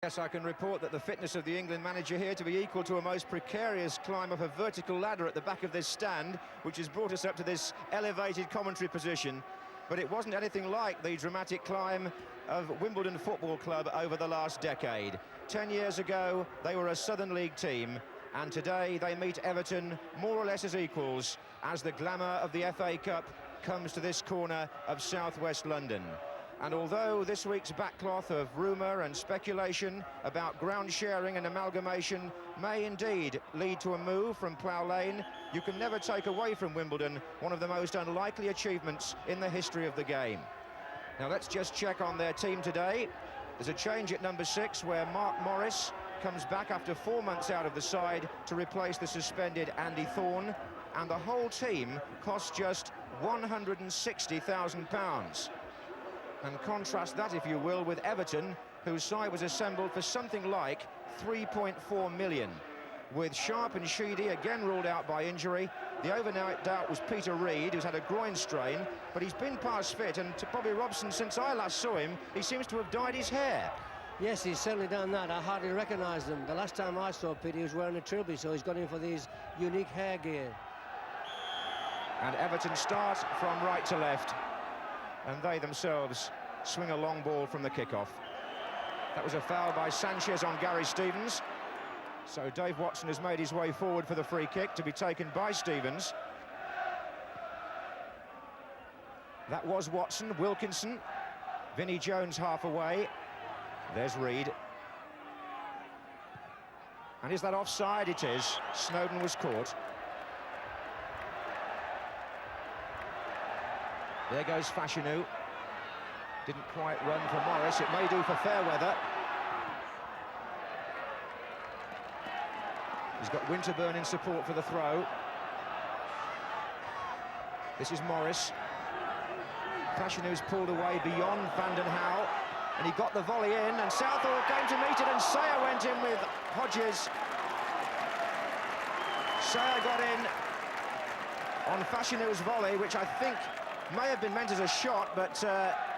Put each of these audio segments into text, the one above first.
Yes, I can report that the fitness of the England manager here to be equal to a most precarious climb of a vertical ladder at the back of this stand, which has brought us up to this elevated commentary position. But it wasn't anything like the dramatic climb of Wimbledon Football Club over the last decade. 10 years ago, they were a Southern League team, and today they meet Everton more or less as equals as the glamour of the FA Cup comes to this corner of southwest London. And although this week's backcloth of rumour and speculation about ground sharing and amalgamation may indeed lead to a move from Plough Lane, you can never take away from Wimbledon one of the most unlikely achievements in the history of the game. Now let's just check on their team today. There's a change at number 6 where Mark Morris comes back after 4 months out of the side to replace the suspended Andy Thorne, and the whole team costs just £160,000. And contrast that, if you will, with Everton, whose side was assembled for something like 3.4 million. With Sharp and Sheedy again ruled out by injury. The overnight doubt was Peter Reid, who's had a groin strain, but he's been past fit, and to Bobby Robson, since I last saw him, he seems to have dyed his hair. Yes, he's certainly done that. I hardly recognise him. The last time I saw Peter, he was wearing a trilby, so he's got in for these unique hair gear. And Everton start from right to left, and they themselves swing a long ball from the kickoff. That was a foul by Sanchez on Gary Stevens. So Dave Watson has made his way forward for the free kick to be taken by Stevens. That was Watson. Wilkinson. Vinnie Jones half away. There's Reid. And is that offside? It is. Snowden was caught. There goes Fashanu. Didn't quite run for Morris. It may do for Fairweather. He's got Winterburn in support for the throw. This is Morris. Fashanu's pulled away beyond Vanden Houw, and he got the volley in, and Southall came to meet it, and Sayer went in with Hodges. Sayer got in on Fashanu's volley, which I think may have been meant as a shot, but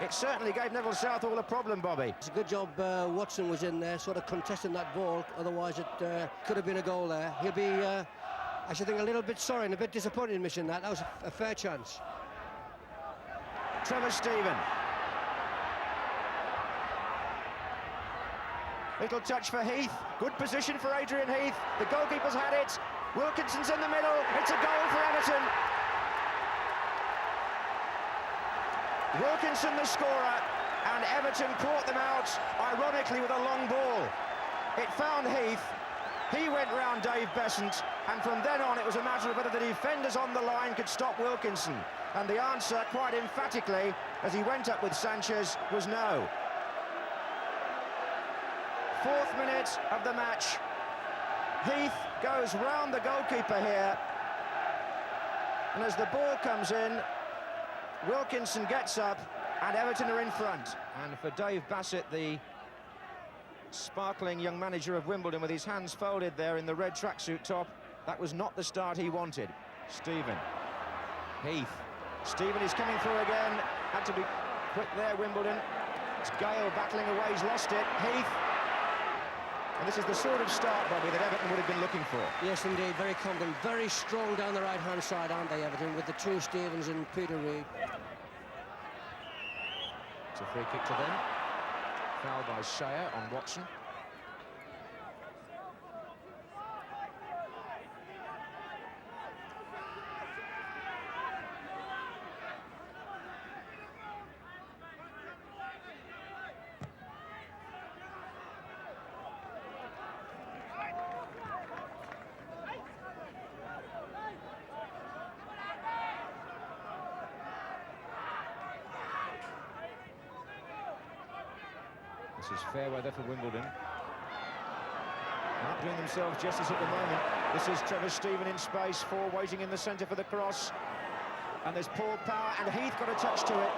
it certainly gave Neville Southall a problem, Bobby. It's a good job Watson was in there, sort of contesting that ball, otherwise it could have been a goal there. He'll be, I should think, a little bit sorry and a bit disappointed in missing that. That was a fair chance. Trevor Stephen. Little touch for Heath. Good position for Adrian Heath. The goalkeeper's had it. Wilkinson's in the middle. It's a goal for Everton. Wilkinson the scorer, and Everton caught them out, ironically, with a long ball. It found Heath, he went round Dave Besant, and from then on it was a matter of whether the defenders on the line could stop Wilkinson. And the answer, quite emphatically, as he went up with Sanchez, was no. 4th minute of the match. Heath goes round the goalkeeper here, and as the ball comes in, Wilkinson gets up, and Everton are in front. And for Dave Bassett, the sparkling young manager of Wimbledon, with his hands folded there in the red tracksuit top, that was not the start he wanted. Stephen. Heath. Stephen is coming through again. Had to be quick there, Wimbledon. It's Gale battling away, he's lost it. Heath. And this is the sort of start, Bobby, that Everton would have been looking for. Yes, indeed, very confident, very strong down the right-hand side, aren't they, Everton, with the two Stevens and Peter Reid. It's a free kick to them. Foul by Sayer on Watson. This is Fairweather for Wimbledon. Not doing themselves justice at the moment. This is Trevor Stephen in space, 4 waiting in the centre for the cross. And there's Paul Power, and Heath got a touch to it.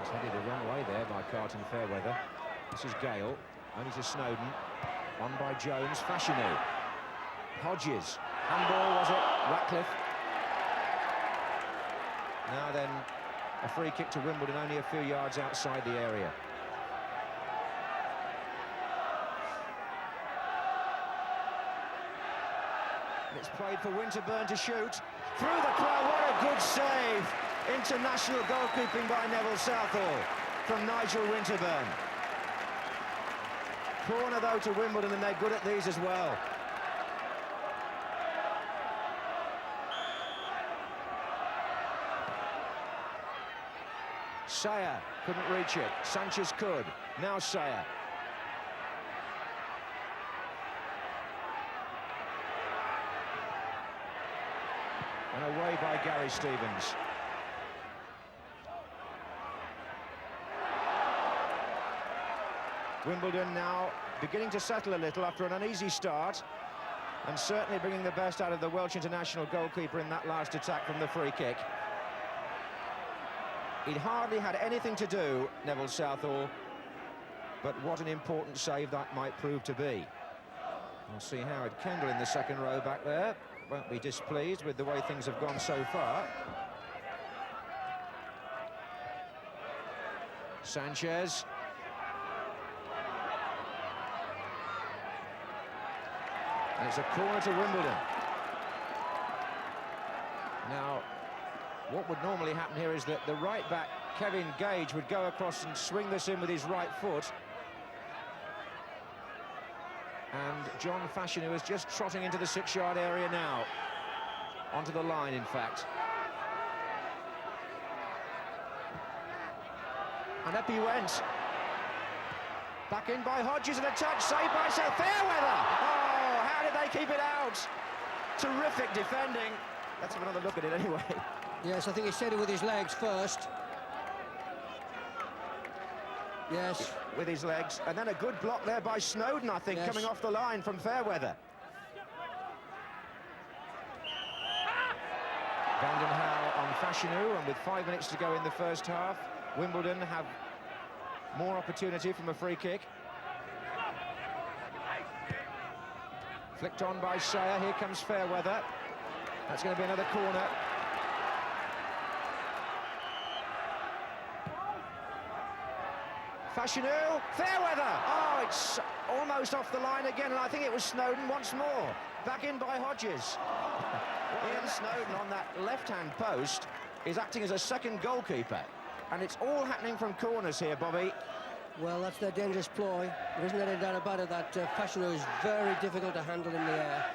It's headed the wrong way there by Carlton Fairweather. This is Gale, only to Snowden. On by Jones, Fashanu. Hodges Handball, was it? Ratcliffe. Now then, a free kick to Wimbledon, only a few yards outside the area. It's played for Winterburn to shoot. Through the crowd, what a good save! International goalkeeping by Neville Southall from Nigel Winterburn. Corner, though, to Wimbledon, and they're good at these as well. Sayer couldn't reach it. Sanchez could. Now Sayer. And away by Gary Stevens. Wimbledon now beginning to settle a little after an uneasy start, and certainly bringing the best out of the Welsh international goalkeeper in that last attack from the free kick. He'd hardly had anything to do, Neville Southall, but what an important save that might prove to be. I'll see Howard Kendall in the second row back there. Won't be displeased with the way things have gone so far. Sanchez. And it's a corner to Wimbledon. Now, what would normally happen here is that the right back, Kevin Gage, would go across and swing this in with his right foot. And John Fashanu is just trotting into the 6-yard area now. Onto the line, in fact. And up he went. Back in by Hodges, and a touch saved by Fairweather. Oh, how did they keep it out? Terrific defending. Let's have another look at it anyway. Yes, I think he set it with his legs first. Yes. With his legs, and then a good block there by Snowden, I think, yes, coming off the line from Fairweather. Vanden Hauwe on Fashanu, and with 5 minutes to go in the first half, Wimbledon have more opportunity from a free kick. Flicked on by Sayer, here comes Fairweather. That's going to be another corner. Fashanu, Fairweather! Oh, it's almost off the line again, and I think it was Snowden once more. Back in by Hodges. Ian Snowden on that left-hand post is acting as a second goalkeeper. And it's all happening from corners here, Bobby. Well, that's their dangerous ploy. There isn't any doubt about it that Fashanu is very difficult to handle in the air.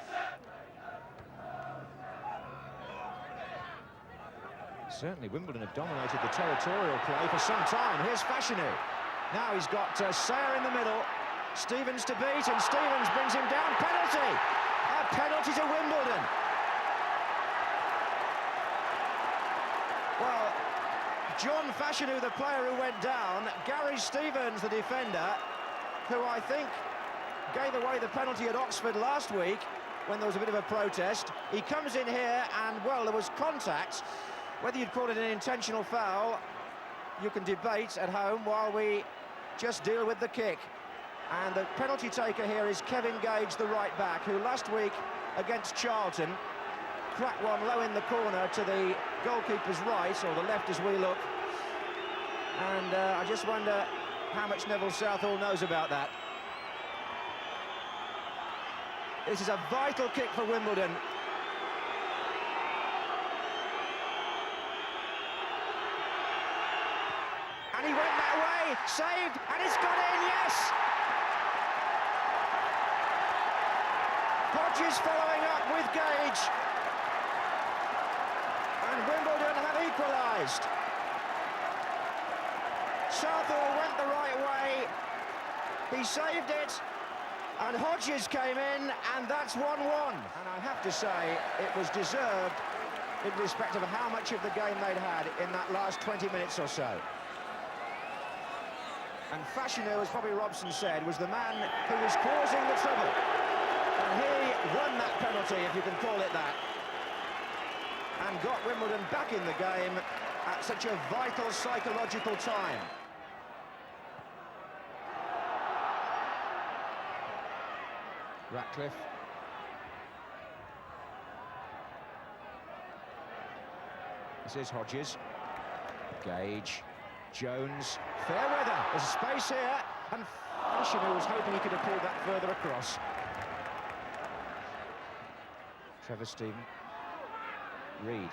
Certainly, Wimbledon have dominated the territorial play for some time. Here's Fashanu. Now he's got Sayer in the middle. Stevens to beat, and Stevens brings him down. Penalty! A penalty to Wimbledon. Well, John Fashanu, the player who went down, Gary Stevens, the defender, who I think gave away the penalty at Oxford last week when there was a bit of a protest. He comes in here and, well, there was contact. Whether you'd call it an intentional foul, you can debate at home while we just deal with the kick. And the penalty taker here is Kevin Gage, the right back, who last week against Charlton cracked one low in the corner to the goalkeeper's right, or the left as we look. And I just wonder how much Neville Southall knows about that. This is a vital kick for Wimbledon. And he went that way, saved, and it's got in, yes! Hodges following up with Gage. And Wimbledon have equalised. Southall went the right way, he saved it, and Hodges came in, and that's 1-1. And I have to say, it was deserved in respect of how much of the game they'd had in that last 20 minutes or so. And Fashanu, as Bobby Robson said, was the man who was causing the trouble. And he won that penalty, if you can call it that, and got Wimbledon back in the game at such a vital psychological time. Ratcliffe. This is Hodges. Gage. Jones. Fair weather. There's space here. And Fashanu was hoping he could have pulled that further across. Trevor Stephen. Reed.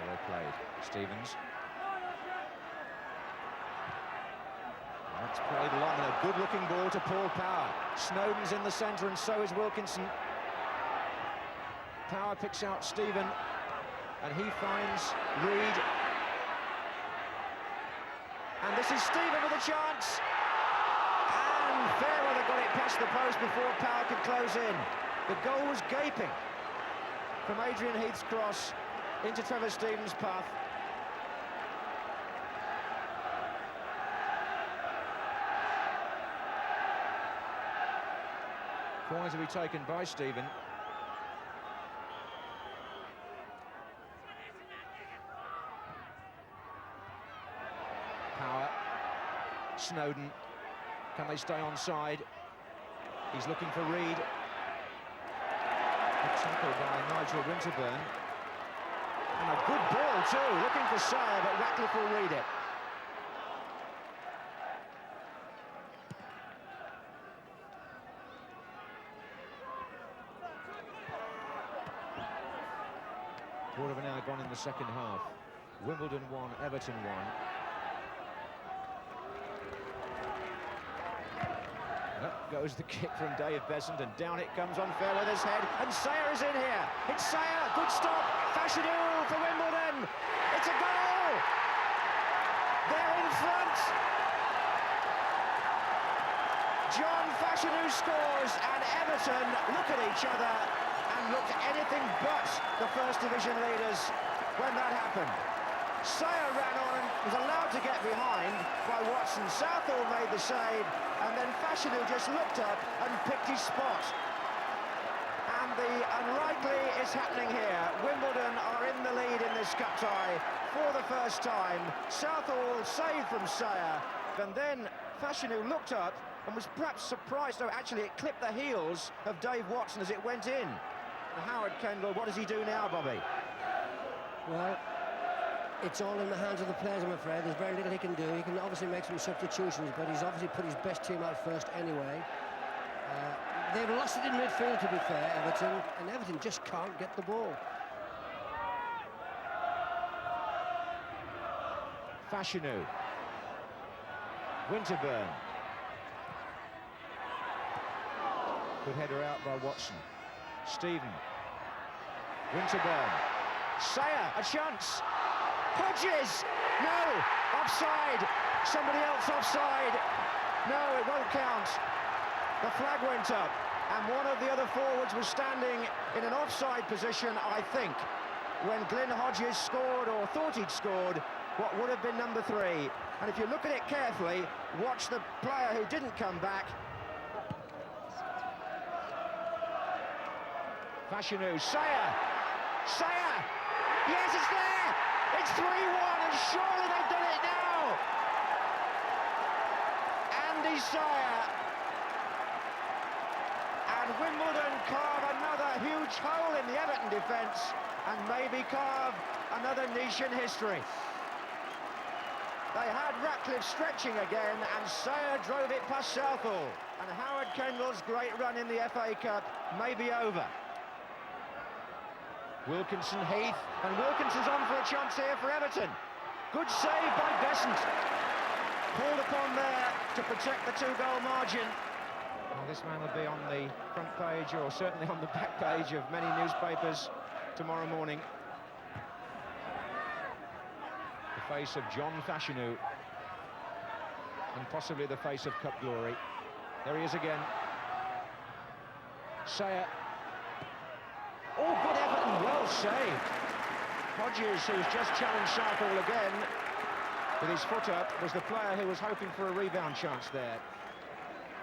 Well played. Stevens. That's played long and a good-looking ball to Paul Power. Snowden's in the centre and so is Wilkinson. Power picks out Stephen and he finds Reed. And this is Stephen with a chance. And Fairweather got it past the post before Power could close in. The goal was gaping from Adrian Heath's cross into Trevor Stephen's path. Corner to be taken by Stephen. Power. Snowden. Can they stay onside? He's looking for Reed. Good tackle by Nigel Winterburn. And a good ball too, looking for Sayer, but Ratcliffe will read it. Quarter of an hour gone in the second half. Wimbledon 1, Everton 1. Up goes the kick from Dave Besant, and down it comes on Fairweather's head, and Sayer is in here. It's Sayer, good stop. Fashanu for Wimbledon. It's a goal. They're in front. John Fashanu scores, and Everton look at each other and looked anything but the First Division leaders when that happened. Sayer ran on and was allowed to get behind by Watson. Southall made the save, and then Fashanu just looked up and picked his spot. And the unlikely is happening here. Wimbledon are in the lead in this cup tie for the first time. Southall saved from Sayer, and then Fashanu looked up and was perhaps surprised. No, actually it clipped the heels of Dave Watson as it went in. Howard Kendall, what does he do now, Bobby? Well, it's all in the hands of the players, I'm afraid. There's very little he can do. He can obviously make some substitutions, but he's obviously put his best team out first anyway. They've lost it in midfield, to be fair, Everton, and Everton just can't get the ball. Fashanu. Winterburn. Good header out by Watson. Stephen. Winterburn. Sayer, a chance. Hodges! No! Offside! Somebody else offside! No, it won't count. The flag went up, and one of the other forwards was standing in an offside position, I think, when Glyn Hodges scored, or thought he'd scored, what would have been number 3. And if you look at it carefully, watch the player who didn't come back. Fashanu, Sayer! Sayer! Yes, it's there! It's 3-1, and surely they've done it now! Andy Sayer. And Wimbledon carve another huge hole in the Everton defence, and maybe carve another niche in history. They had Ratcliffe stretching again, and Sayer drove it past Southall. And Howard Kendall's great run in the FA Cup may be over. Wilkinson, Heath, and Wilkinson's on for a chance here for Everton. Good save by Besant. Pulled upon there to protect the 2-goal margin. Well, this man will be on the front page, or certainly on the back page of many newspapers tomorrow morning. The face of John Fashanu, and possibly the face of Cup glory. There he is again. Sayer. Oh, good Everton, well saved. Hodges, who's just challenged Southall again with his foot up, was the player who was hoping for a rebound chance there.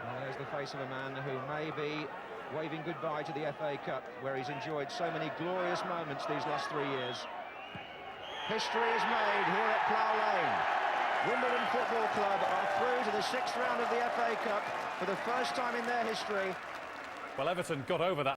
Well, there's the face of a man who may be waving goodbye to the FA Cup, where he's enjoyed so many glorious moments these last 3 years. History is made here at Plough Lane. Wimbledon Football Club are through to the 6th round of the FA Cup for the first time in their history. Well, Everton got over that.